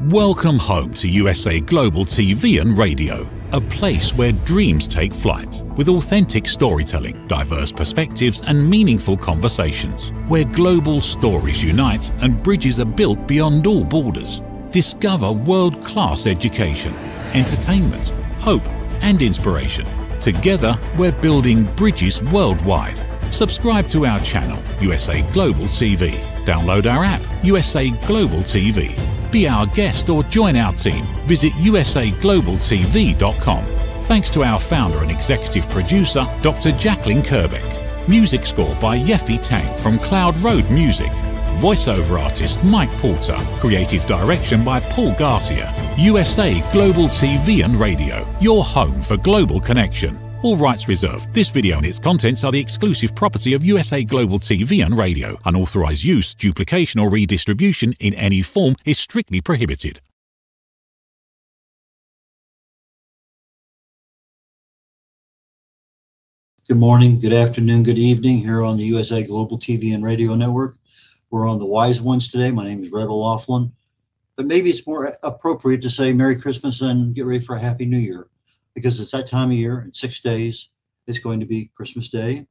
Welcome home to USA Global TV and Radio, a place where dreams take flight, with authentic storytelling, diverse perspectives and meaningful conversations, where global stories unite and bridges are built beyond all borders. Discover world-class education, entertainment, hope and inspiration. Together, we're building bridges worldwide. Subscribe to our channel, USA Global TV. Download our app, USA Global TV. Be our guest or join our team. Visit usaglobaltv.com. Thanks to our founder and executive producer, Dr. Jacqueline Kerbeck. Music score by Yeffy Tang from Cloud Road Music. Voiceover artist Mike Porter. Creative direction by Paul Garcia. USA Global TV and Radio. Your home for global connection. All rights reserved. This video and its contents are the exclusive property of USA Global TV and Radio. Unauthorized use, duplication or redistribution in any form is strictly prohibited. Good morning, good afternoon, good evening here on the USA Global TV and Radio Network. We're on the Wise Ones today. My name is Red O'Laughlin. But maybe it's more appropriate to say Merry Christmas and get ready for a Happy New Year, because it's that time of year. In 6 days, it's going to be Christmas Day.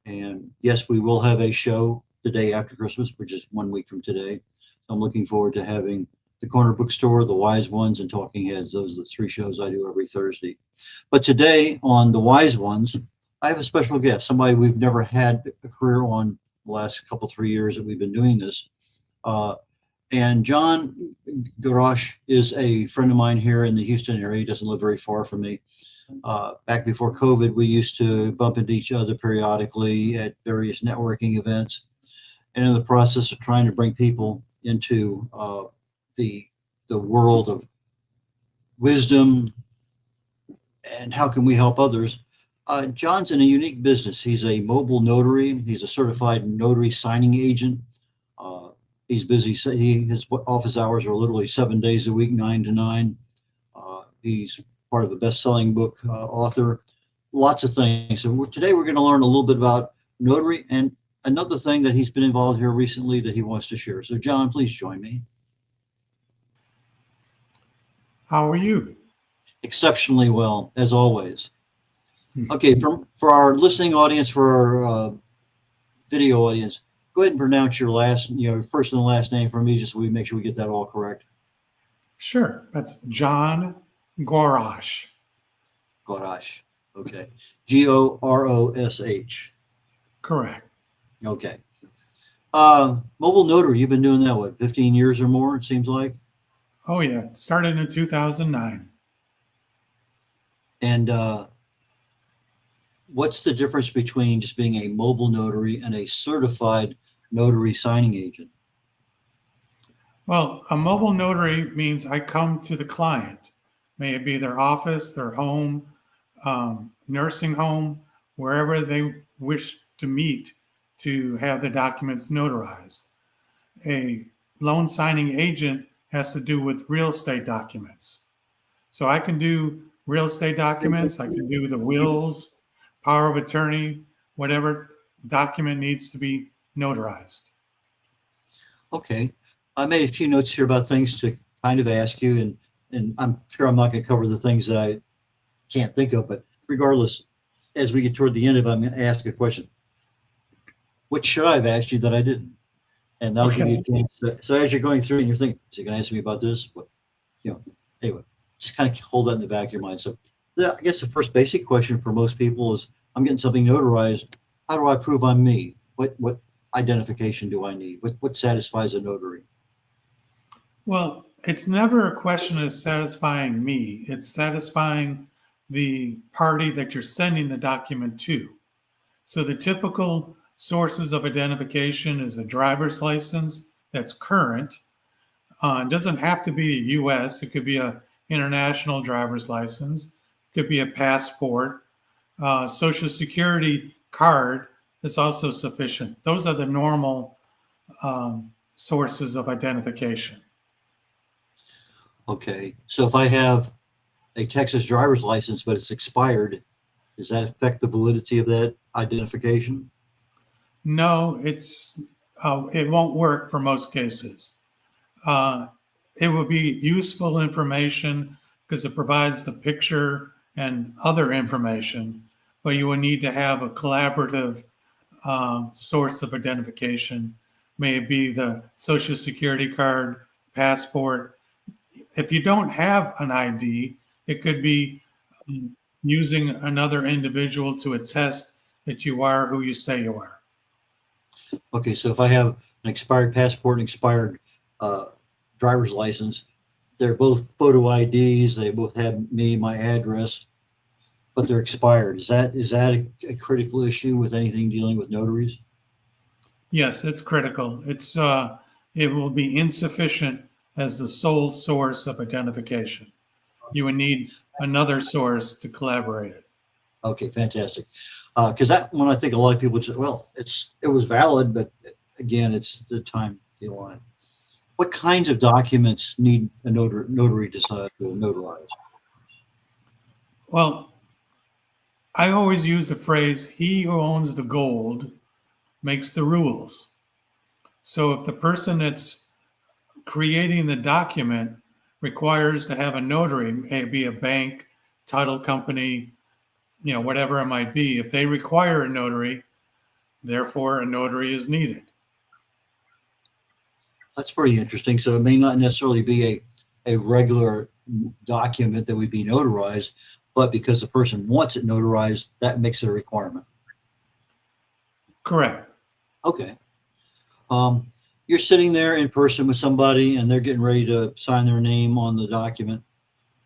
And yes, we will have a show the day after Christmas, which is 1 week from today. I'm looking forward to having the Corner Bookstore, the Wise Ones, and Talking Heads. Those are the 3 shows I do every Thursday. But today on the Wise Ones, I have a special guest, somebody we've never had a career on the last 3 years that we've been doing this. And Jon Gorosh is a friend of mine here in the Houston area. He doesn't live very far from me. Back before COVID, we used to bump into each other periodically at various networking events. And in the process of trying to bring people into the world of wisdom and how can we help others, Jon's in a unique business. He's a mobile notary. He's a certified notary signing agent. He's busy. His office hours are literally 7 days a week, 9 to 9. He's part of a best-selling book author, lots of things. So today we're going to learn a little bit about notary and another thing that he's been involved here recently that he wants to share. So Jon, please join me. How are you? Exceptionally well, as always. Okay, for our listening audience, for our video audience, go ahead and pronounce your first and last name for me, just so we make sure we get that all correct. Sure. That's Jon Gorosh. Gorosh. Okay. Gorosh. Correct. Okay. Mobile notary, you've been doing that, what, 15 years or more, it seems like? Oh, yeah. It started in 2009. And what's the difference between just being a mobile notary and a certified notary signing agent? Well, a mobile notary means I come to the client, may it be their office, their home, nursing home, wherever they wish to meet to have the documents notarized. A loan signing agent has to do with real estate documents. So I can do real estate documents, I can do the wills, power of attorney, whatever document needs to be notarized. Okay. I made a few notes here about things to kind of ask you, and I'm sure I'm not going to cover the things that I can't think of, but regardless, as we get toward the end of it, I'm going to ask a question. What should I have asked you that I didn't? And that'll give you a chance. So as you're going through and you're thinking, is he going to ask me about this? But, anyway, just kind of hold that in the back of your mind. So I guess the first basic question for most people is, I'm getting something notarized. How do I prove I'm me? What identification do I need? What satisfies a notary? Well, it's never a question of satisfying me. It's satisfying the party that you're sending the document to. So the typical sources of identification is a driver's license that's current. It doesn't have to be the U.S. It could be an international driver's license. It could be a passport. Social Security card is also sufficient. Those are the normal sources of identification. Okay, so if I have a Texas driver's license, but it's expired, does that affect the validity of that identification? No, it won't work for most cases. it will be useful information because it provides the picture and other information, but you will need to have a collaborative source of identification. May it be the Social Security card, passport. If you don't have an ID, it could be using another individual to attest that you are who you say you are. Okay, so if I have an expired passport and expired driver's license, they're both photo IDs. They both have me, my address, but they're expired. Is that a critical issue with anything dealing with notaries? Yes, it's critical. It will be insufficient as the sole source of identification. You would need another source to collaborate it. Okay, fantastic. Because that one, I think a lot of people say, well, it was valid, but again, it's the time line. What kinds of documents need a notary to notarize? Well, I always use the phrase, he who owns the gold makes the rules. So if the person that's creating the document requires to have a notary, maybe a bank, title company, whatever it might be, if they require a notary, therefore a notary is needed. That's pretty interesting. So it may not necessarily be a regular document that would be notarized, but because the person wants it notarized, that makes it a requirement. Correct. Okay. You're sitting there in person with somebody and they're getting ready to sign their name on the document,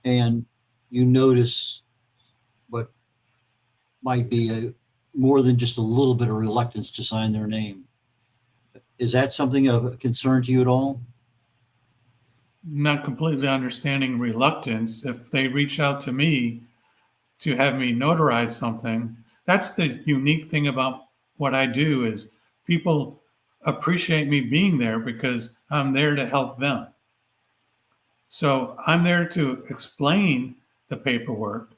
and you notice what might be more than just a little bit of reluctance to sign their name. Is that something of concern to you at all? Not completely understanding reluctance. If they reach out to me to have me notarize something, that's the unique thing about what I do is people appreciate me being there because I'm there to help them. So I'm there to explain the paperwork,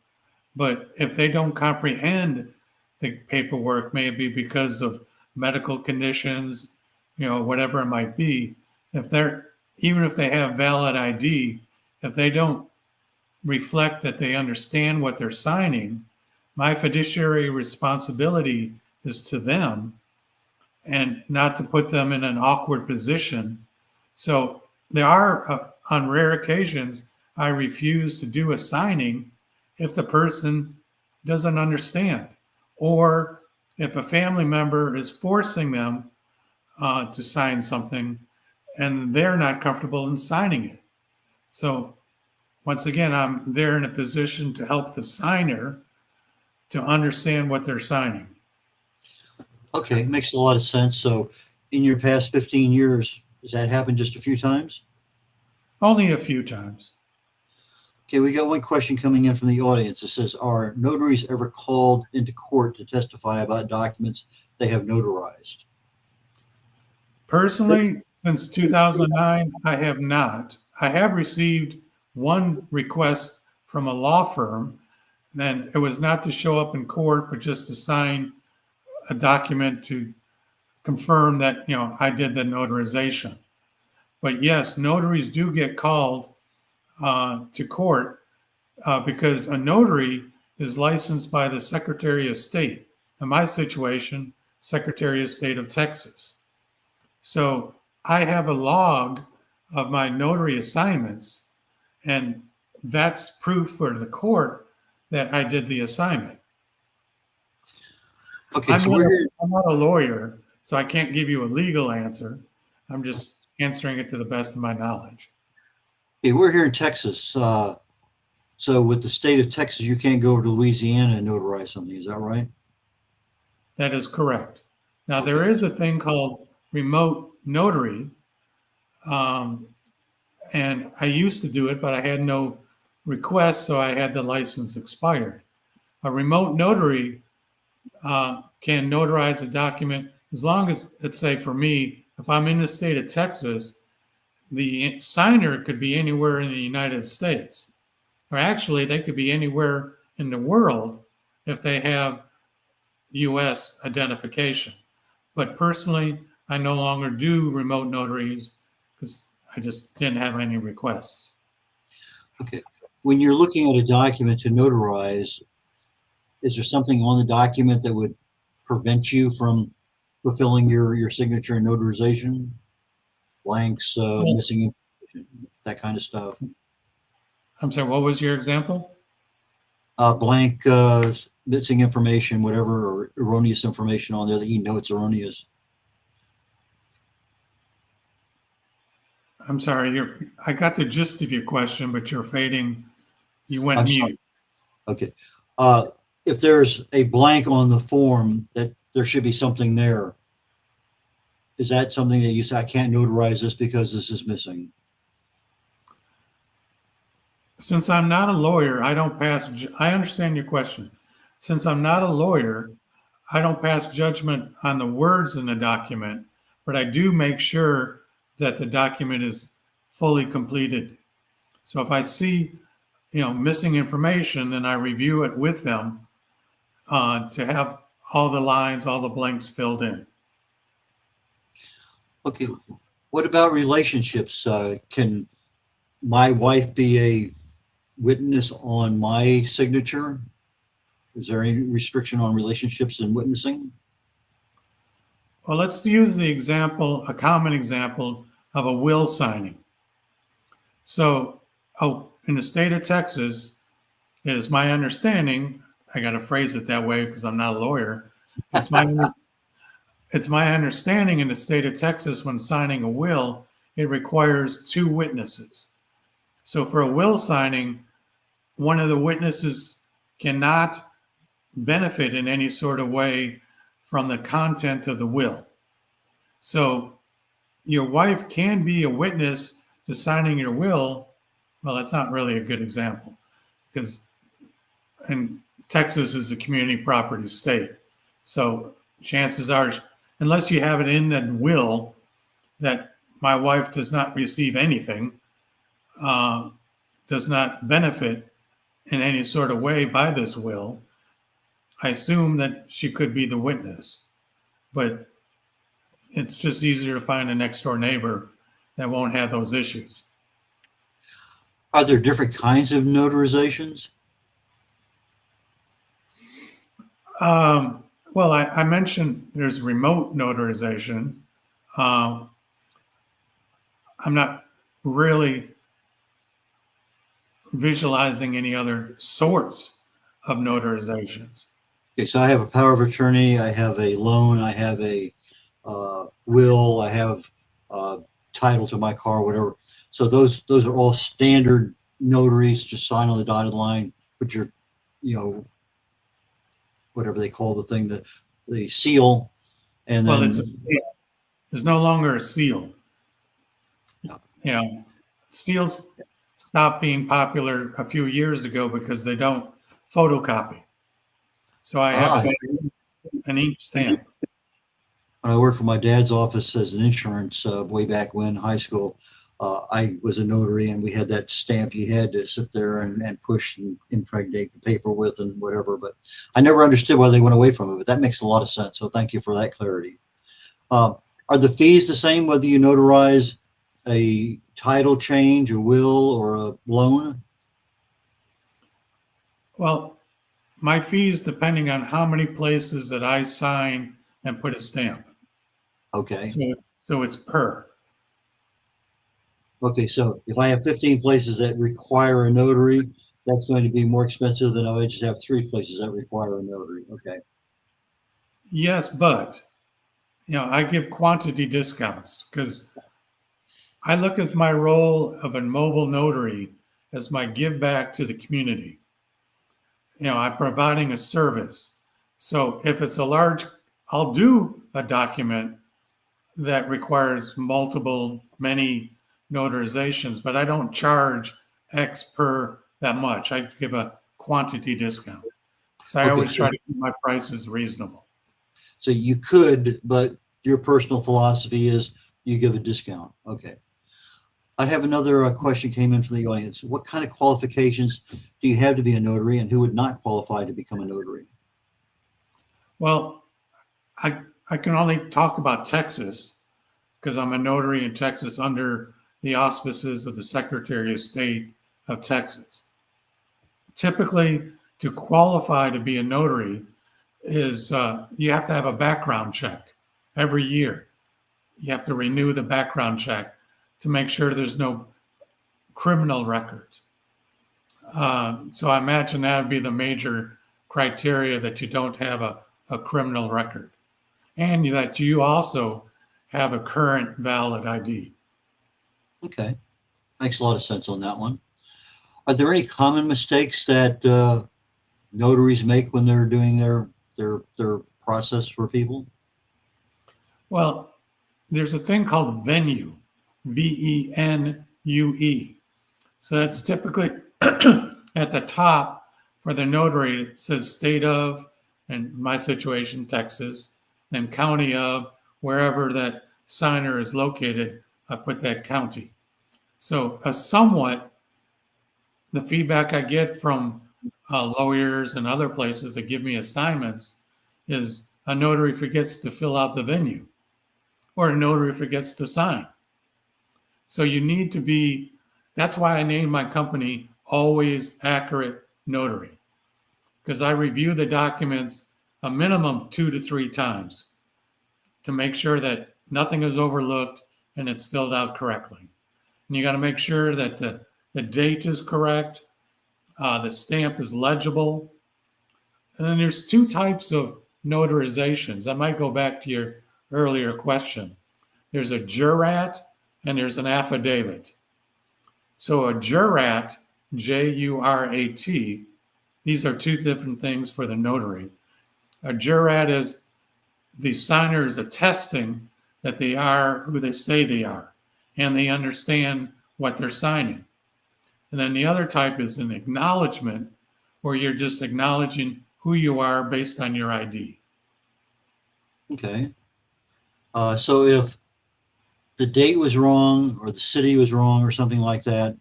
but if they don't comprehend the paperwork, maybe because of medical conditions, whatever it might be, even if they have valid ID, if they don't reflect that they understand what they're signing, my fiduciary responsibility is to them and not to put them in an awkward position. So there are, on rare occasions, I refuse to do a signing if the person doesn't understand, or if a family member is forcing them to sign something and they're not comfortable in signing it. So once again, I'm there in a position to help the signer to understand what they're signing. Okay, makes a lot of sense. So in your past 15 years, has that happened just a few times? Only a few times. Okay, we got one question coming in from the audience. It says, are notaries ever called into court to testify about documents they have notarized? Personally, since 2009, I have not. I have received one request from a law firm, and it was not to show up in court, but just to sign a document to confirm that, I did the notarization. But yes, notaries do get called to court because a notary is licensed by the Secretary of State. In my situation, Secretary of State of Texas. So I have a log of my notary assignments, and that's proof for the court that I did the assignment. Okay, I'm not a lawyer, so I can't give you a legal answer. I'm just answering it to the best of my knowledge. Okay, we're here in Texas. So with the state of Texas, you can't go over to Louisiana and notarize something. Is that right? That is correct. Now, Okay. there is a thing called remote notary, and I used to do it, but I had no request, so I had the license expired. A remote notary can notarize a document as long as, let's say for me, if I'm in the state of Texas, the signer could be anywhere in the United States, or actually they could be anywhere in the world if they have U.S. identification. But personally, I no longer do remote notaries because I just didn't have any requests. Okay. When you're looking at a document to notarize, is there something on the document that would prevent you from fulfilling your signature and notarization? Blanks, missing information, that kind of stuff. I'm sorry, what was your example? Blank, missing information, whatever, or erroneous information on there that you know it's erroneous. I'm sorry, I got the gist of your question, but you're fading. You went I'm mute. sorry. Okay. If there's a blank on the form, that there should be something there. Is that something that you say, I can't notarize this because this is missing? Since I'm not a lawyer, I don't pass. I understand your question. Since I'm not a lawyer, I don't pass judgment on the words in the document, but I do make sure that the document is fully completed. So if I see, missing information, then I review it with them to have all the lines, all the blanks filled in. Okay. What about relationships? Can my wife be a witness on my signature? Is there any restriction on relationships and witnessing? Well, let's use a common example of a will signing. So, in the state of Texas, it is my understanding, I got to phrase it that way because I'm not a lawyer. It's my understanding in the state of Texas, when signing a will, it requires 2 witnesses. So for a will signing, one of the witnesses cannot benefit in any sort of way from the content of the will. So your wife can be a witness to signing your will. Well, that's not really a good example because Texas is a community property state. So chances are, unless you have it in that will that my wife does not receive anything, does not benefit in any sort of way by this will, I assume that she could be the witness. But it's just easier to find a next door neighbor that won't have those issues. Are there different kinds of notarizations? Well, I mentioned there's remote notarization. I'm not really visualizing any other sorts of notarizations. Okay, so I have a power of attorney, I have a loan, I have a will, I have title to my car, whatever. So those are all standard notaries. Just sign on the dotted line, put your, whatever they call the thing, the seal, and then. Well, it's a seal. There's no longer a seal. No. Seals stopped being popular a few years ago because they don't photocopy. So I have an ink stamp. When I worked for my dad's office as an insurance way back when, high school, I was a notary, and we had that stamp you had to sit there and push and impregnate the paper with and whatever. But I never understood why they went away from it, but that makes a lot of sense. So thank you for that clarity. Are the fees the same whether you notarize a title change, a will, or a loan? Well, my fees depending on how many places that I sign and put a stamp. Okay. So it's per. Okay, so if I have 15 places that require a notary, that's going to be more expensive than if I just have 3 places that require a notary. Okay. Yes, but I give quantity discounts because I look at my role of a mobile notary as my give back to the community. I'm providing a service. So if it's I'll do a document that requires many notarizations, but I don't charge X per that much. I give a quantity discount. So I always try to keep my prices reasonable. So you could, but your personal philosophy is you give a discount. Okay. I have another question came in from the audience. What kind of qualifications do you have to be a notary, and who would not qualify to become a notary? Well, I can only talk about Texas because I'm a notary in Texas under the auspices of the Secretary of State of Texas. Typically, to qualify to be a notary is you have to have a background check every year. You have to renew the background check to make sure there's no criminal record. So I imagine that would be the major criteria, that you don't have a criminal record, and that you also have a current valid ID. Okay. Makes a lot of sense on that one. Are there any common mistakes that notaries make when they're doing their process for people? Well, there's a thing called venue, VENUE. So that's typically at the top for the notary. It says state of, in my situation, Texas, then county of, wherever that signer is located, I put that county. So the feedback I get from lawyers and other places that give me assignments is a notary forgets to fill out the venue, or a notary forgets to sign. So you need to be, that's why I named my company Always Accurate Notary, because I review the documents a minimum 2 to 3 times to make sure that nothing is overlooked and it's filled out correctly. And you got to make sure that the date is correct, the stamp is legible. And then there's 2 types of notarizations. I might go back to your earlier question. There's a jurat and there's an affidavit. So a jurat, Jurat, these are 2 different things for the notary. A jurat is the signer is attesting that they are who they say they are, and they understand what they're signing. And then the other type is an acknowledgement, where you're just acknowledging who you are based on your ID. Okay. So if the date was wrong, or the city was wrong, or something like that,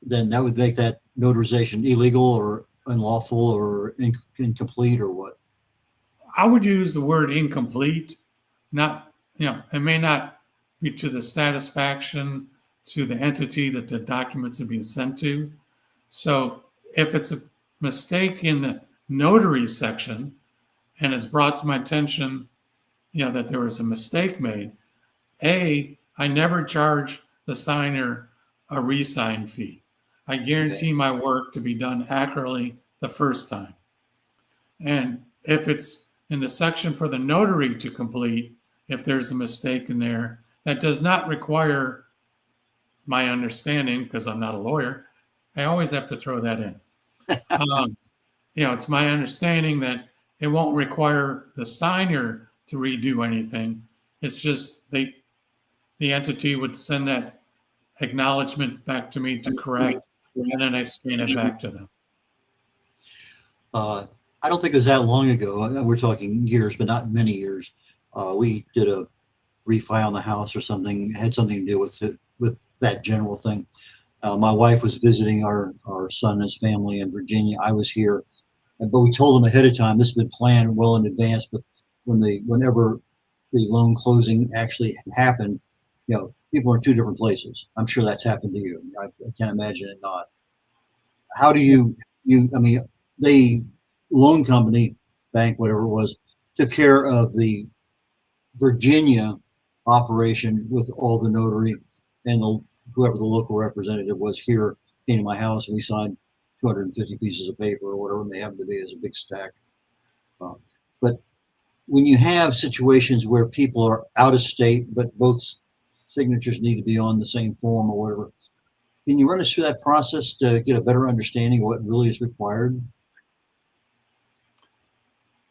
then that would make that notarization illegal or unlawful or incomplete, or what? I would use the word incomplete. Not, it may not be to the satisfaction to the entity that the documents are being sent to. So if it's a mistake in the notary section and it's brought to my attention, that there was a mistake made, I never charge the signer a re-sign fee. I guarantee my work to be done accurately the first time. And if it's in the section for the notary to complete, if there's a mistake in there, that does not require my understanding, because I'm not a lawyer. I always have to throw that in. It's my understanding that it won't require the signer to redo anything. It's just the entity would send that acknowledgement back to me to correct, and then I scan it back to them. I don't think it was that long ago. We're talking years, but not many years. We did a refi on the house or something, had something to do with that general thing. My wife was visiting our son and his family in Virginia. I was here, but we told them ahead of time. This had been planned well in advance. But whenever the loan closing actually happened, people are in 2 different places. I'm sure that's happened to you. I can't imagine it not. How do the loan company, bank, whatever it was, took care of the Virginia operation with all the notary, and whoever the local representative was here came to my house, and we signed 250 pieces of paper or whatever it may happen to be, as a big stack. But when you have situations where people are out of state, but both signatures need to be on the same form or whatever, can you run us through that process to get a better understanding of what really is required?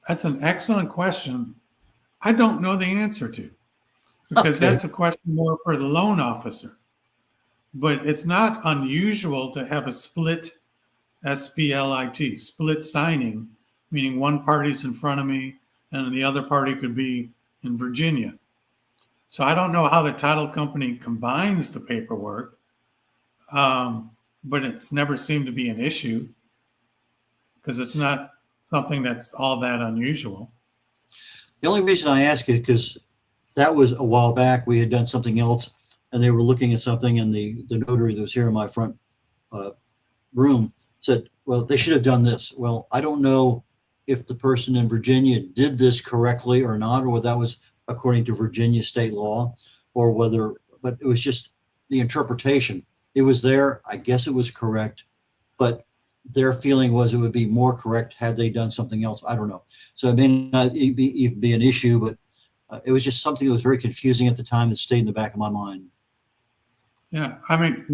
That's an excellent question. I don't know the answer to, because that's a question more for the loan officer. But it's not unusual to have a split, SPLIT, split signing, meaning one party's in front of me and the other party could be in Virginia. So I don't know how the title company combines the paperwork, but it's never seemed to be an issue, because it's not something that's all that unusual. The only reason I ask is because that was a while back. We had done something else and they were looking at something, and the notary that was here in my front room said, well, they should have done this. Well, I don't know if the person in Virginia did this correctly or not, or whether that was according to Virginia state law, or whether, but it was just the interpretation. It was there. I guess it was correct, but their feeling was it would be more correct had they done something else. I don't know. So it may not even be an issue, but it was just something that was very confusing at the time that stayed in the back of my mind. Yeah, I mean,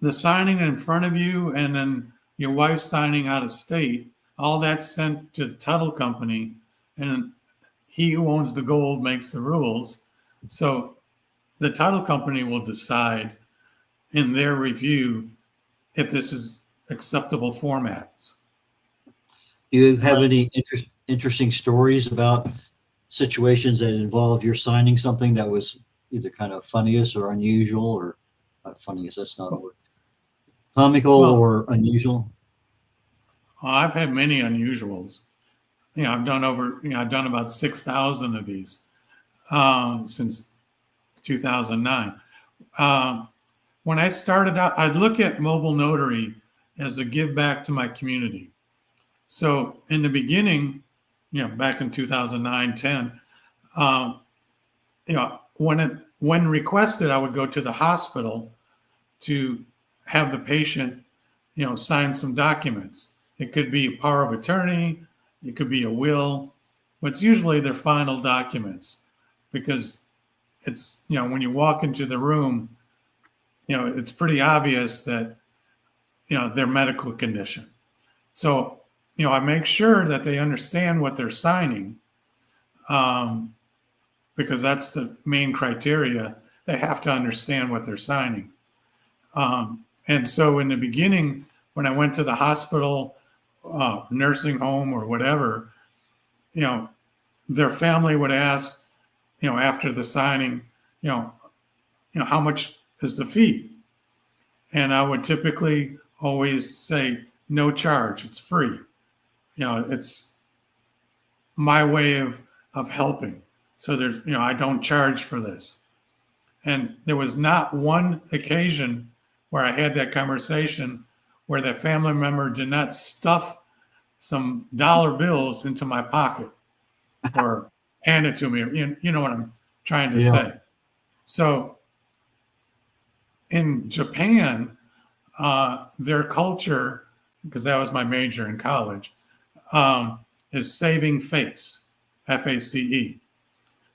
the signing in front of you and then your wife signing out of state, all that's sent to the title company, and he who owns the gold makes the rules. So the title company will decide in their review if this is acceptable formats. Do you have any interesting stories about situations that involved your signing something that was either kind of funniest or unusual, or not funniest, that's not a word, comical or unusual? I've had many unusuals. I've done about 6,000 of these since 2009. When I started out, I'd look at mobile notary as a give back to my community. So in the beginning, back in 2009, 10, when requested, I would go to the hospital to have the patient, sign some documents. It could be a power of attorney, it could be a will, but it's usually their final documents, because it's, when you walk into the room, it's pretty obvious that, their medical condition. So, I make sure that they understand what they're signing, because that's the main criteria. They have to understand what they're signing. And so in the beginning, when I went to the hospital, nursing home or whatever, their family would ask, after the signing, how much is the fee? And I would typically always say, no charge, it's free. It's my way of helping. So there's, I don't charge for this. And there was not one occasion where I had that conversation where that family member did not stuff some dollar bills into my pocket or hand it to me. You know what I'm trying to say. So in Japan, their culture, because that was my major in college, is saving face, FACE.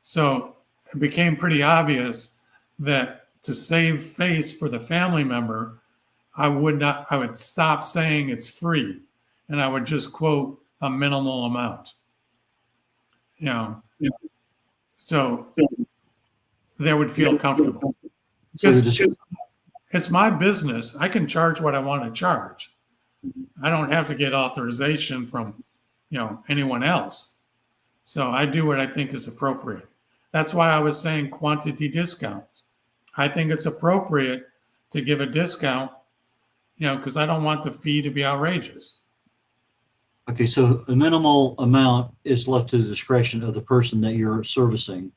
So it became pretty obvious that to save face for the family member, I would stop saying it's free, and I would just quote a minimal amount. So they would feel comfortable. Because it's my business. I can charge what I want to charge. I don't have to get authorization from, anyone else. So I do what I think is appropriate. That's why I was saying quantity discounts. I think it's appropriate to give a discount, because I don't want the fee to be outrageous. Okay, so the minimal amount is left to the discretion of the person that you're servicing.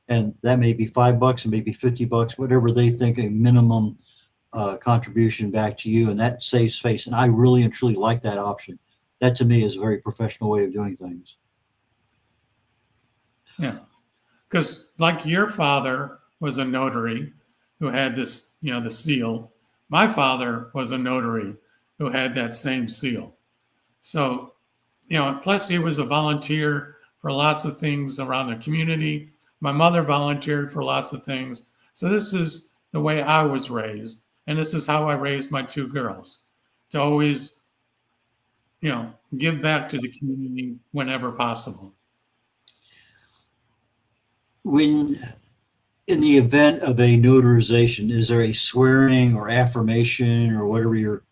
And that may be $5 and maybe $50, whatever they think a minimum contribution back to you, and that saves face. And I really and truly like that option. That to me is a very professional way of doing things. Yeah, because like your father was a notary who had this, the seal. My father was a notary who had that same seal. So, plus he was a volunteer for lots of things around the community. My mother volunteered for lots of things. So this is the way I was raised. And this is how I raised my two girls, to always, give back to the community whenever possible. When in the event of a notarization, is there a swearing or affirmation or whatever you're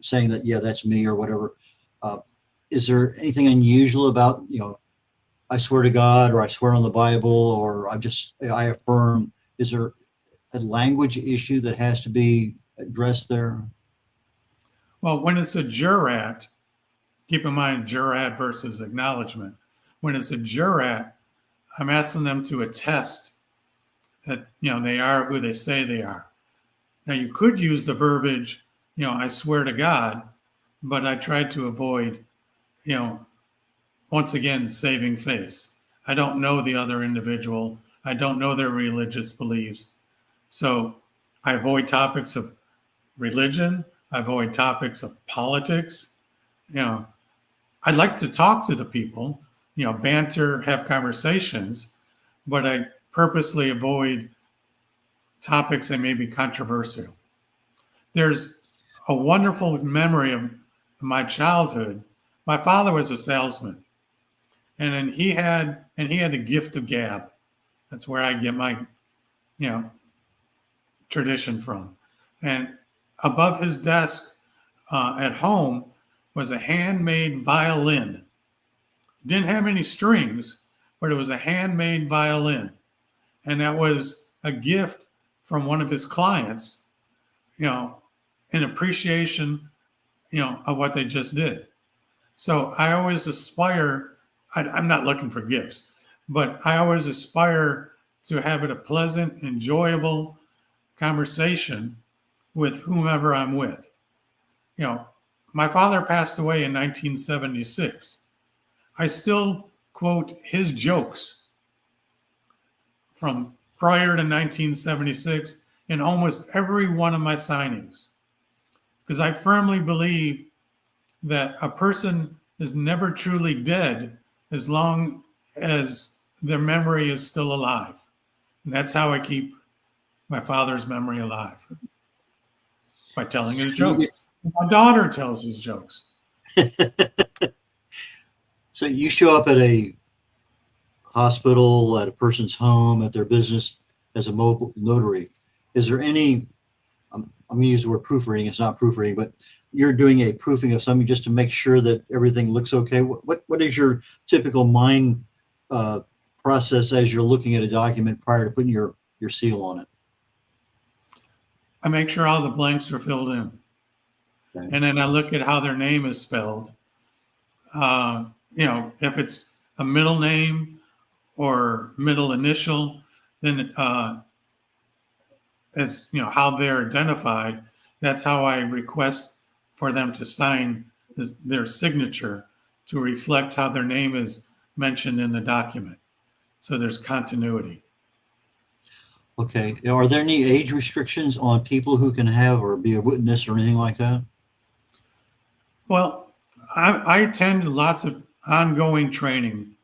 saying that, yeah, that's me or whatever? Is there anything unusual about, I swear to God, or I swear on the Bible, or I affirm? Is there a language issue that has to be addressed there? Well, when it's a jurat, keep in mind jurat versus acknowledgement. When it's a jurat, I'm asking them to attest that, they are who they say they are. Now, you could use the verbiage, I swear to God, but I tried to avoid, once again, saving face. I don't know the other individual. I don't know their religious beliefs. So I avoid topics of religion. I avoid topics of politics. I'd like to talk to the people, banter, have conversations, but I purposely avoid topics that may be controversial. There's a wonderful memory of my childhood. My father was a salesman, and then he had the gift of gab. That's where I get my, tradition from. And above his desk at home was a handmade violin. Didn't have any strings, but it was a handmade violin. And that was a gift from one of his clients, in appreciation, of what they just did. So I always aspire, I'm not looking for gifts, but I always aspire to have it a pleasant, enjoyable conversation with whomever I'm with. My father passed away in 1976. I still quote his jokes from prior to 1976 in almost every one of my signings, because I firmly believe that a person is never truly dead as long as their memory is still alive. And that's how I keep my father's memory alive, by telling his jokes. My daughter tells his jokes. So you show up at a hospital, at a person's home, at their business as a mobile notary. Is there any, I'm going to use the word proofreading, it's not proofreading, but you're doing a proofing of something just to make sure that everything looks okay. What is your typical mind process as you're looking at a document prior to putting your seal on it? I make sure all the blanks are filled in. Okay. And then I look at how their name is spelled. If it's a middle name or middle initial, then as how they're identified, that's how I request for them to sign their signature to reflect how their name is mentioned in the document. So there's continuity. Okay. Are there any age restrictions on people who can have or be a witness or anything like that? Well, I attend lots of ongoing training,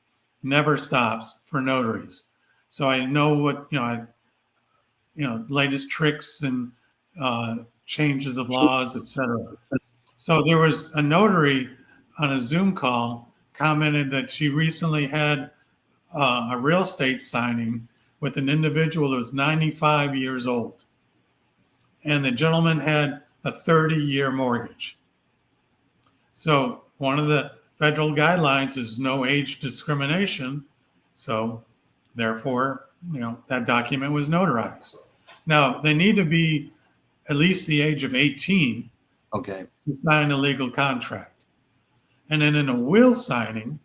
never stops, for notaries. So I know what, latest tricks and changes of laws, etc. So there was a notary on a Zoom call commented that she recently had a real estate signing with an individual who was 95 years old. And the gentleman had a 30-year mortgage. So one of the federal guidelines is no age discrimination. So therefore, that document was notarized. Now, they need to be at least the age of 18 to sign a legal contract. And then in a will signing,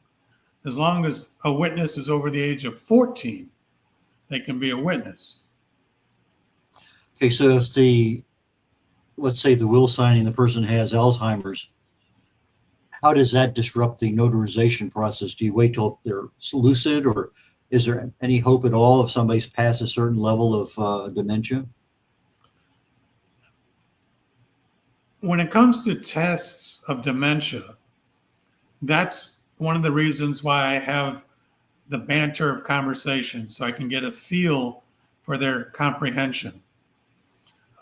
as long as a witness is over the age of 14, they can be a witness. Okay, so if let's say the will signing, the person has Alzheimer's, how does that disrupt the notarization process? Do you wait till they're lucid, or is there any hope at all if somebody's past a certain level of dementia? When it comes to tests of dementia, that's one of the reasons why I have the banter of conversation, so I can get a feel for their comprehension.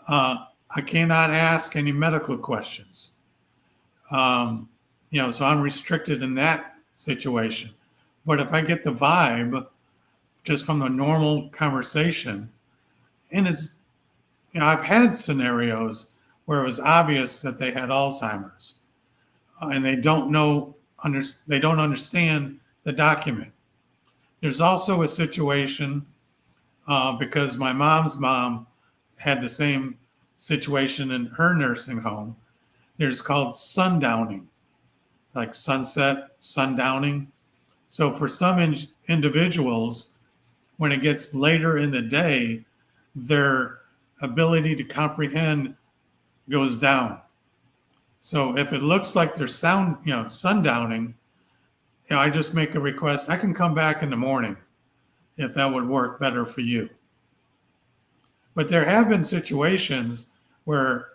I cannot ask any medical questions. So I'm restricted in that situation. But if I get the vibe just from a normal conversation, and it's, I've had scenarios where it was obvious that they had Alzheimer's, and they don't understand the document. There's also a situation because my mom's mom had the same situation in her nursing home. There's called sundowning, like sunset, sundowning. So for some individuals, when it gets later in the day, their ability to comprehend goes down. So if it looks like they're sundowning, I just make a request. I can come back in the morning if that would work better for you. But there have been situations where,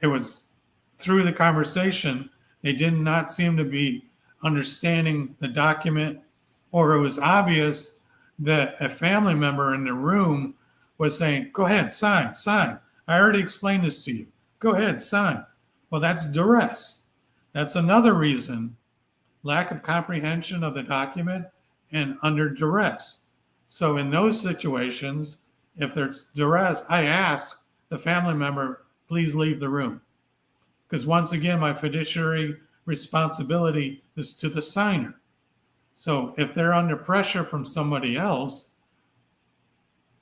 it was through the conversation, they did not seem to be understanding the document, or it was obvious that a family member in the room was saying, go ahead, sign. I already explained this to you. Go ahead, sign. Well, that's duress. That's another reason, lack of comprehension of the document and under duress. So in those situations, if there's duress, I ask the family member, please leave the room. Because once again, my fiduciary responsibility is to the signer. So if they're under pressure from somebody else,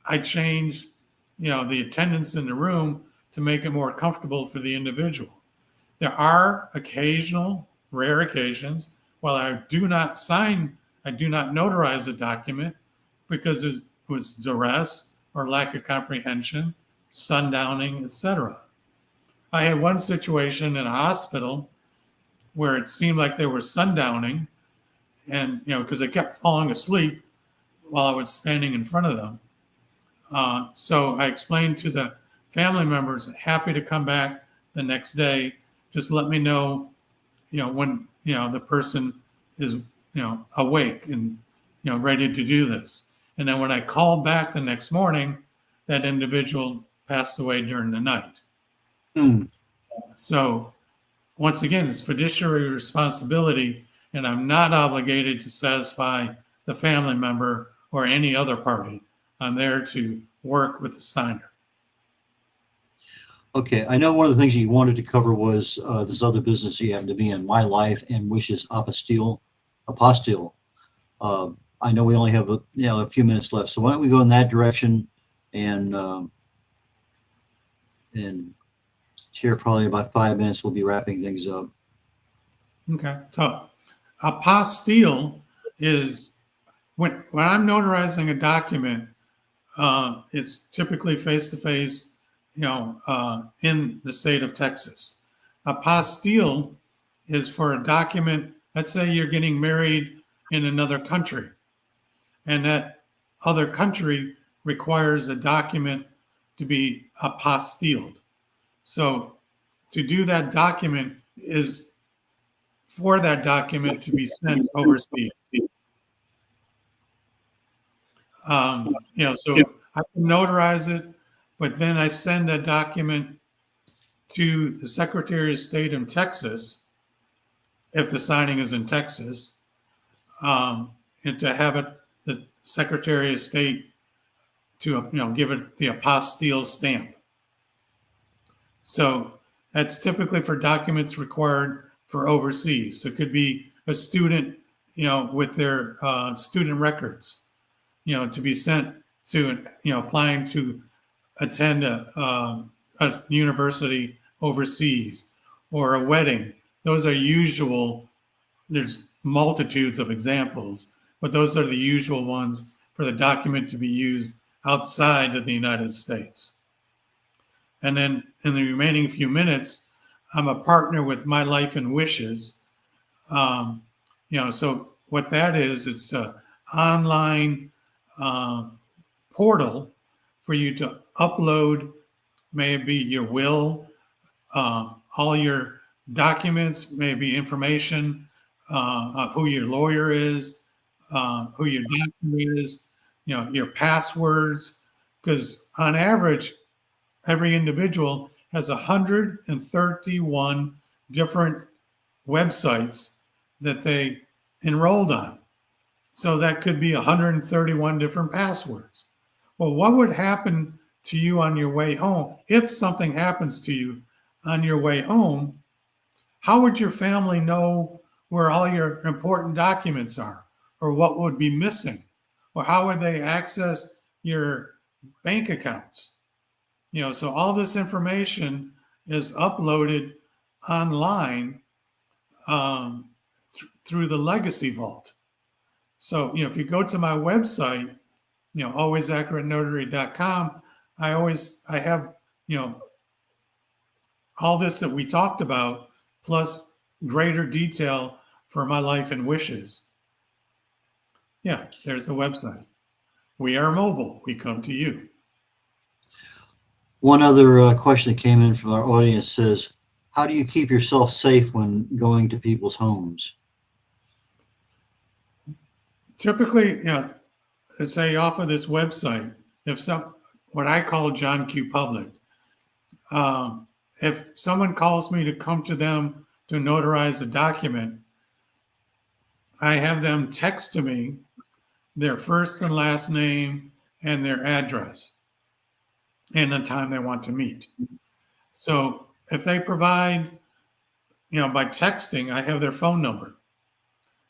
I change, the attendance in the room to make it more comfortable for the individual. There are rare occasions, while I do not notarize a document because it was duress or lack of comprehension, sundowning, etc. I had one situation in a hospital where it seemed like they were sundowning, and because they kept falling asleep while I was standing in front of them. So I explained to the family members, happy to come back the next day. Just let me know, when the person is awake and ready to do this. And then when I called back the next morning, that individual passed away during the night. So once again, it's fiduciary responsibility, and I'm not obligated to satisfy the family member or any other party. I'm there to work with the signer. Okay, I know one of the things you wanted to cover was this other business you happen to be in, My Life and Wishes Apostille. I know we only have a few minutes left, so why don't we go in that direction, and here probably about 5 minutes we'll be wrapping things up. Okay, so apostille is when I'm notarizing a document. It's typically face-to-face, in the state of Texas. Apostille is for a document. Let's say you're getting married in another country, and that other country requires a document to be apostilled. So to do that document is for that document to be sent overseas. So I can notarize it, but then I send that document to the Secretary of State in Texas, if the signing is in Texas, and to have the Secretary of State to give it the apostille stamp. So that's typically for documents required for overseas. It could be a student, with their student records, to be sent to, applying to attend a university overseas, or a wedding. Those are usual. There's multitudes of examples, but those are the usual ones for the document to be used outside of the United States. And then in the remaining few minutes, I'm a partner with My Life and Wishes. So what that is, it's an online portal for you to upload, maybe your will, all your documents, maybe information, who your lawyer is, who your doctor is, your passwords, because on average, every individual has 131 different websites that they enrolled on. So that could be 131 different passwords. Well, what would happen to you on your way home? If something happens to you on your way home, how would your family know where all your important documents are, or what would be missing? Or how would they access your bank accounts? So all this information is uploaded online through the Legacy Vault. So, if you go to my website, alwaysaccuratenotary.com, I have, all this that we talked about, plus greater detail for my life and wishes. Yeah, there's the website. We are mobile. We come to you. One other question that came in from our audience says, how do you keep yourself safe when going to people's homes? Typically, let's say off of this website, what I call John Q Public, if someone calls me to come to them to notarize a document, I have them text to me their first and last name and their address and the time they want to meet. So if they provide, by texting, I have their phone number.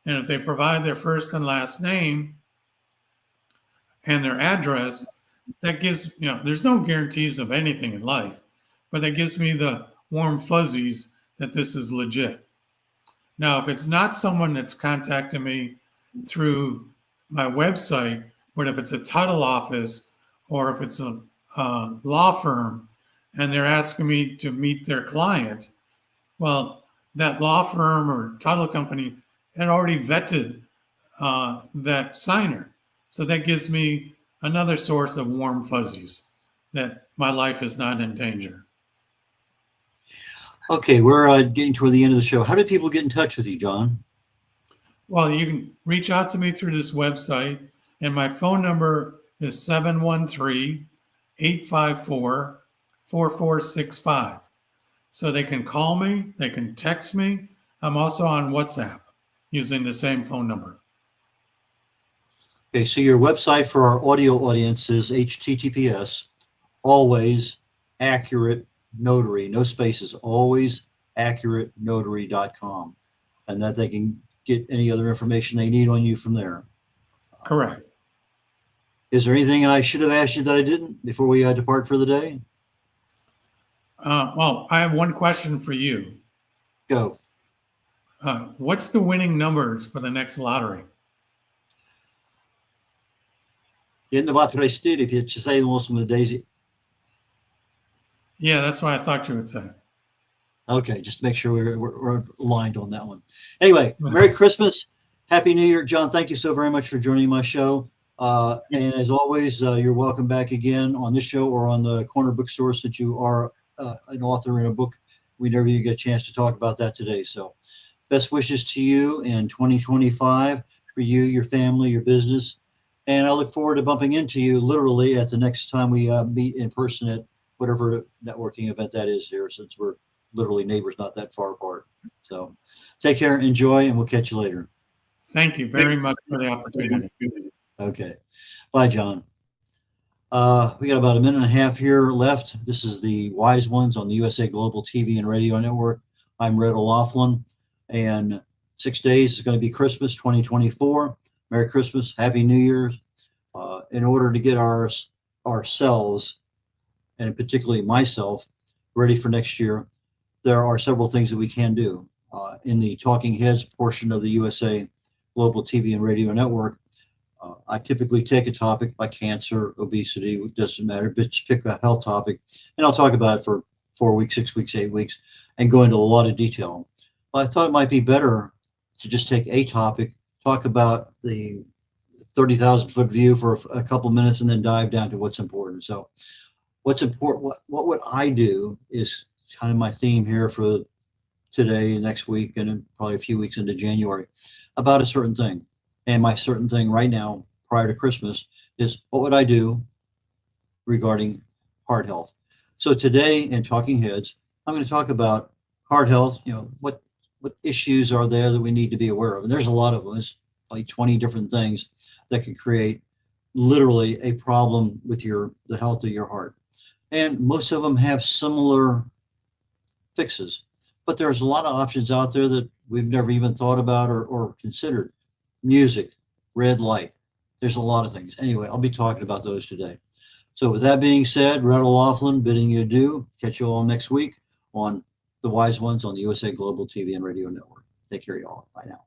And if they provide their first and last name and their address, that gives, there's no guarantees of anything in life, but that gives me the warm fuzzies that this is legit. Now, if it's not someone that's contacting me through my website, but if it's a title office or if it's a law firm and they're asking me to meet their client, well, that law firm or title company had already vetted that signer. So that gives me another source of warm fuzzies that my life is not in danger. Okay, we're getting toward the end of the show. How do people get in touch with you, John? Well, you can reach out to me through this website, and my phone number is 713-854-4465. So they can call me, they can text me. I'm also on WhatsApp using the same phone number. Okay, so your website for our audio audience is https always accurate notary, no spaces, always accurate notary.com, and that they can get any other information they need on you from there. Correct. Is there anything I should have asked you that I didn't before we depart for the day? Well, I have one question for you. Go. What's the winning numbers for the next lottery? Jedno, dva, tri, čtyři, pět, šest, sedm, osm, the daisy. Yeah, that's what I thought you would say. Okay, just make sure we're aligned on that one. Anyway, Merry Christmas. Happy New Year. John, thank you so very much for joining my show. And as always, you're welcome back again on this show or on the Corner Bookstore, since you are an author in a book. We never get a chance to talk about that today. So best wishes to you in 2025 for you, your family, your business. And I look forward to bumping into you literally at the next time we meet in person at whatever networking event that is here, since we're literally neighbors not that far apart. So take care, enjoy, and we'll catch you later. Thank you very much for the opportunity. Okay. Bye, John. We got about a minute and a half here left. This is the Wise Ones on the USA Global TV and Radio Network. I'm Red O'Loughlin, and 6 days is going to be Christmas 2024. Merry Christmas, Happy New Year's. In order to get ourselves, and particularly myself, ready for next year, there are several things that we can do. In the Talking Heads portion of the USA Global TV and Radio Network, I typically take a topic like cancer, obesity, it doesn't matter, but just pick a health topic, and I'll talk about it for 4 weeks, 6 weeks, 8 weeks, and go into a lot of detail. But I thought it might be better to just take a topic, talk about the 30,000-foot view for a couple minutes, and then dive down to what's important. So what's important, what would I do is kind of my theme here for today, next week, and then probably a few weeks into January, about a certain thing. And my certain thing right now, prior to Christmas, is what would I do regarding heart health? So today in Talking Heads, I'm going to talk about heart health. What issues are there that we need to be aware of? And there's a lot of them. There's like 20 different things that can create literally a problem with the health of your heart. And most of them have similar fixes, but there's a lot of options out there that we've never even thought about or considered. Music, red light, there's a lot of things. Anyway, I'll be talking about those today. So with that being said, Red O'Loughlin bidding you adieu. Catch you all next week on The Wise Ones on the USA Global TV and Radio Network. Take care, y'all. Bye now.